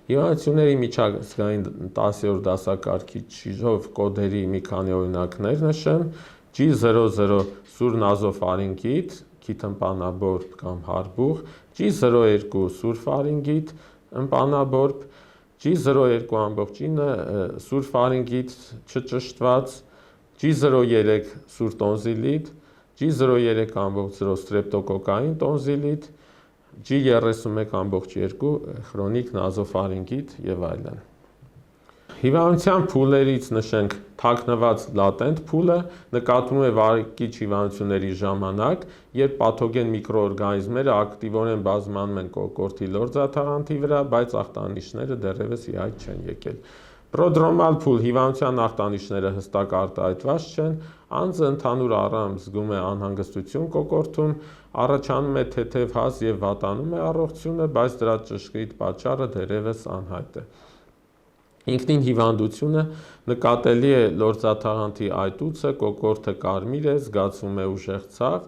Հիվանդությունների միջազգային 10-րդ դասակարգիչով կոդերի մի քանի օրինակներ նշեմ. G00 սուր նազոֆարինգիտ, քիթըմպանաբորբ կամ հարբուխ, G02 սուր ֆարինգիտ, ըմպանաբորբ, G02.9 սուր ֆարինգիտ չճշտված, G03 սուր տոնզիլիտ, G03.0 ստրեպտոկոկային տոնզիլիտ, G31.2 խրոնիկ նազոֆարինգիտ եւ այլն։ Հիվանդության փուլերից նշենք թաքնված լատենտ փուլը, նկատվում է վարակիչ հիվանդությունների ժամանակ, երբ պաթոգեն միկրոօրգանիզմները ակտիվորեն բազմանում են կոկորդի լորձաթաղանթի վրա, բայց ախտանիշները դեռևս ի հայտ չեն եկել։ Պրոդրոմալ փուլ հիվանդության ախտանիշները հստակ արտահայտված չեն, անձը ընդհանուր առմամբ զգում է անհանգստություն կոկորդում, առաջանում է թեթև հազ եւ վատանում է առողջությունը, բայց դրա ճշգրիտ պատճառը դեռևս անհայտ է։ Ինքնին հիվանդությունը նկատելի է լորձաթաղանթի այտուցը, կոկորդը կարմիր է, զգացվում է ուժեղ ցավ։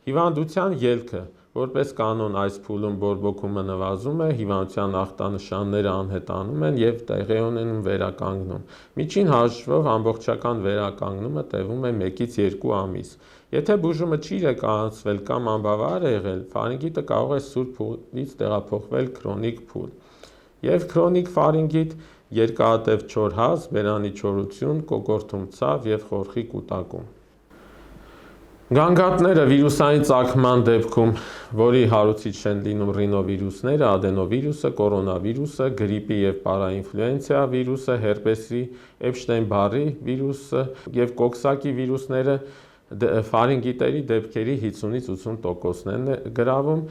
Հիվանդության ելքը, որպես կանոն այս փուլում բորբոքումը նվազում է, հիվանդության ախտանշանները անհետանում են եւ տեղի ունենում վերականգնում։ Միջին հաշվով ամբողջական վերականգնումը տևում է 1-ից 2 ամիս։ Եթե բուժումը չի իրականացվել կամ անբավարար է եղել, ֆարինգիտը կարող է սուր փուլից տեղափոխվել քրոնիկ փուլ։ Եվ քրոնիկ ֆարինգիտ երկարատև չոր հազ, բերանի չորություն, կոկորդում ցավ եւ խորխի կուտակում։ Գանգատները վիրուսային ծագման դեպքում, որի հարուցիչ են լինում ռինովիրուսները, ադենովիրուսը, կորոնավիրուսը, գրիպի եւ պարաինֆլուենցիա վիրուսը, հերպեսի, Էփշտեյն-Բարի վիրուսը եւ կոքսակի վիրուսները, ֆարինգիտերի դեպքերի 50-ից 80%-ն է գրավում,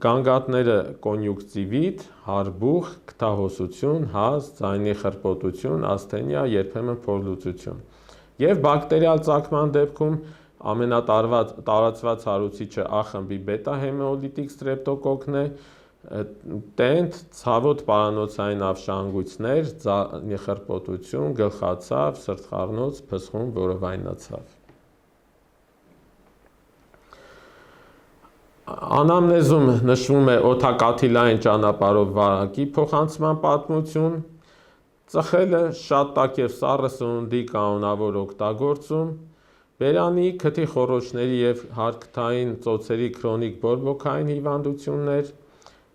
գանգատները կոնյուկտիվիտ, հարբուխ, քթահոսություն, հազ, ձայնի խրպոտություն, ասթենիա, երբեմն փորլուծություն։ Եվ բակտերիալ ծագման դեպքում ամենատարածված հարուցիչը A խմբի բետա հեմոլիտիկ ստրեպտոկոկն է, տենդ, ցավոտ պարանոցային ավշահանգույցներ, ձայնի խրպոտություն, գլխացավ, սրտխառնոց, փսխում, որովայնացավ։ Անամնեզում նշվում է օդակաթիլային ճանապարհով վարակի փոխանցման պատմություն, ծխելը, շատ տաք եւ սառը սնունդի կանոնավոր օգտագործում, բերանի, քթի խոռոչների եւ հարթքային ծոցերի քրոնիկ բորբոքային հիվանդություններ,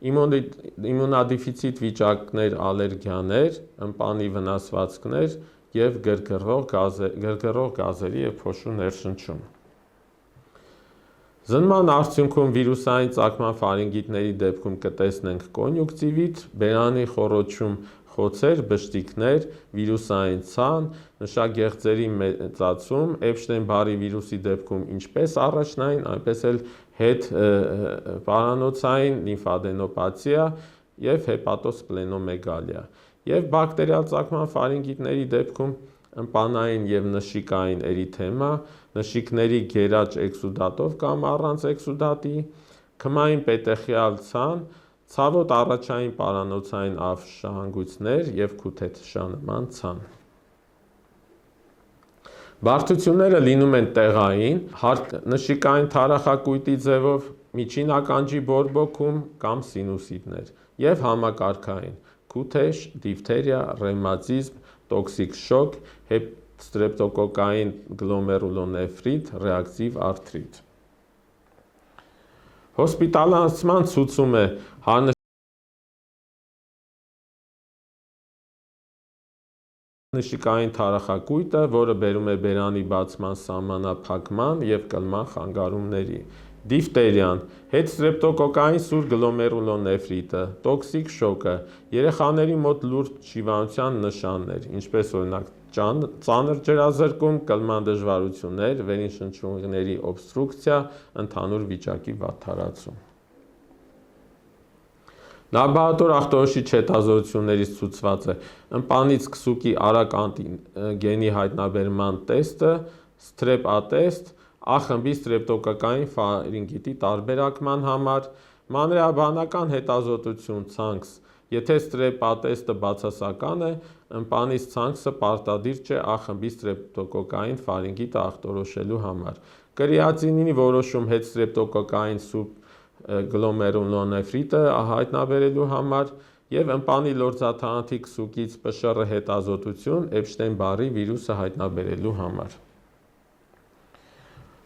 իմունադեֆիցիտ վիճակներ, ալերգիաներ, ըմպանի վնասվածքներ եւ գրգռող գազերի եւ փոշու ներշնչում։ Զննման արդյունքում վիրուսային ծագման ֆարինգիտների դեպքում կտեսնենք կոնյուկտիվիտ, բերանի խոռոչում, խոցեր, բշտիկներ, վիրուսային ցան, նշագեղձերի մեծացում, Էփշտեյն-Բարի վիրուսի դեպքում ինչպես առաջնային, այնպես էլ հետպարանոցային լիմֆադենոպաթիա եւ հեպատոսպլենոմեգալիա։ Եվ բակտերիալ ծագման ֆարինգիտների դեպքում ըմպանային եւ նշիկային էրիթեմա, նշիկների գերաճ էքսուդատով կամ առանց էքսուդատի, քմային պետեխիալ ցան, ցավոտ առաջային պարանոցային ավշահանգույցներ եւ քութեթշանման ցան։ Բարդությունները լինում են տեղային, նշիկային թարախակույտի ձևով, միջին ականջի բորբոքում կամ սինուսիտներ եւ համակարգային՝ քութեշ, դիֆթերիա, ռևմատիզմ, տոքսիկ շոկ, ստրեպտոկոկային գլոմերուլոնեֆրիտ, ռեակտիվ արթրիտ։ Հոսպիտալացման ցուցում է նշիկային թարախակույտը, որը բերում է բերանի բացման սահմանափակման եւ կլման խանգարումների, դիֆթերիան, հետստրեպտոկոկային սուր գլոմերուլոնեֆրիտը, տոքսիկ շոկը, երեխաների մոտ լուրջ հիվանդության նշաններ, ինչպես օրինակ ծանր ջրազրկում, կլման դժվարություններ, վերնշնչյունների օբստրուկցիա, ընդհանուր վիճակի վատթարացում։ Լաբորատոր ախտորոշիչ հետազոտություններից ցուցված է ըմպանից քսուկի արագ անտիգենի հայտնաբերման տեստը, սթրեպ-ատեստ, A խմբի ստրեպտոկոկային ֆարինգիտի տարբերակման համար, մանրէաբանական հետազոտություն ցանքս, եթե ստրեպ-ատեստը բացասական է, ըմպանից ցանքսը պարտադիր չէ A խմբի ստրեպտոկոկային ֆարինգիտը ախտորոշելու համար, կրեատինինի որոշում հետստրեպտոկոկային սուր գլոմերուլոնեֆրիտը հայտնաբերելու համար եւ ըմպանի լորձաթաղանթի քսուկից ՊՇՌ հետազոտություն Էփշտեյն բարի վիրուսը հայտնաբերելու համար։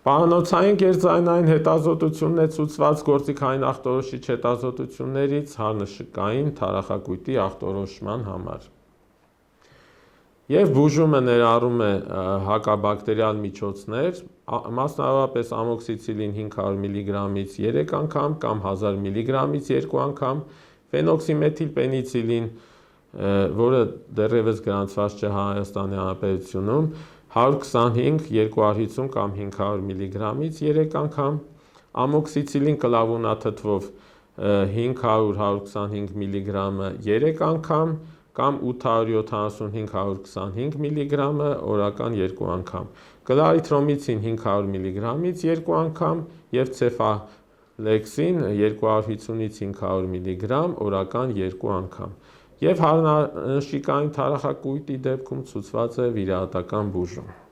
Պարանոցային կերձայնային հետազոտությունն է ցուցված գործիքային ախտորոշիչ հետազոտություններից հարնշկային թարախակույտի ախտորոշման համար։ Եվ բուժումը ներառում է հակաբակտերիալ միջոցներ, մասնավորապես ամոքսիցիլին 500 մգ-ից 3 անգամ կամ 1000 մգ-ից 2 անգամ, ֆենոքսիմեթիլպենիցիլին, որը դեռևս գրանցված չէ Հայաստանի Հանրապետությունում, 125, 250 կամ 500 մգ-ից 3 անգամ, ամոքսիցիլին կլավոնաթթվով 500-125 մգ-ը 3 անգամ կամ 875-125 մգ-ը օրական 2 անգամ, կլարիթրոմիցին 500 մգ-ից 2 անգամ և ցեֆալեքսին 250-ից 500 մգ օրական 2 անգամ, և հարնաշիկային թարախակույտի դեպքում ցուցված է վիրահատական բուժում։